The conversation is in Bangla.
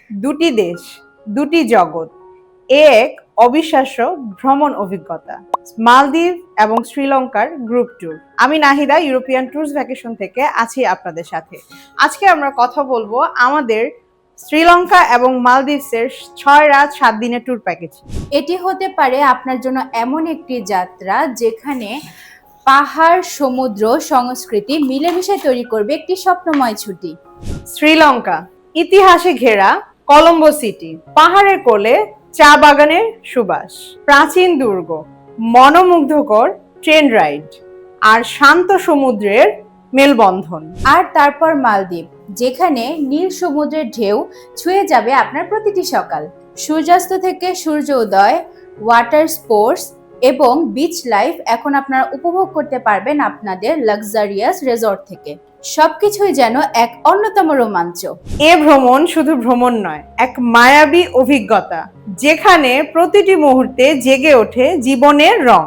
দুটি দেশ, দুটি জগৎ, এক অবিশ্বাস্য ভ্রমণ অভিজ্ঞতা। মালদ্বীপ এবং শ্রীলঙ্কার গ্রুপ ট্যুর। আমি নাহিদা, ইউরোপিয়ান ট্যুরস ভ্যাকেশন থেকে আছি আপনাদের সাথে। আজকে আমরা কথা বলবো আমাদের শ্রীলঙ্কা এবং মালদ্বীপসের 6 রাত 7 দিনের ট্যুর প্যাকেজ। এটি হতে পারে আপনার জন্য এমন একটি যাত্রা যেখানে পাহাড়, সমুদ্র, সংস্কৃতি মিলেমিশে তৈরি করবে একটি স্বপ্নময় ছুটি। শ্রীলঙ্কা ইতিহাসে ঘেরা কলম্বো সিটি, পাহাড়ের কোলে চা বাগানের সুবাস, প্রাচীন দুর্গ, মনোমুগ্ধকর ট্রেন রাইড আর শান্ত সমুদ্রের মেলবন্ধন। আর তারপর মালদ্বীপ, যেখানে নীল সমুদ্রের ঢেউ ছুঁয়ে যাবে আপনার প্রতিটি সকাল। সূর্যাস্ত থেকে সূর্য উদয়, ওয়াটার স্পোর্টস এবং বিচ লাইফ এখন আপনারা উপভোগ করতে পারবেন আপনাদের লাক্সারিয়াস রিসর্ট থেকে। সবকিছুই যেন এক অন্যতম রোমাঞ্চ। এ ভ্রমণ শুধু ভ্রমণ নয়, এক মায়াবী অভিজ্ঞতা যেখানে প্রতিটি মুহূর্তে জেগে ওঠে জীবনের রং।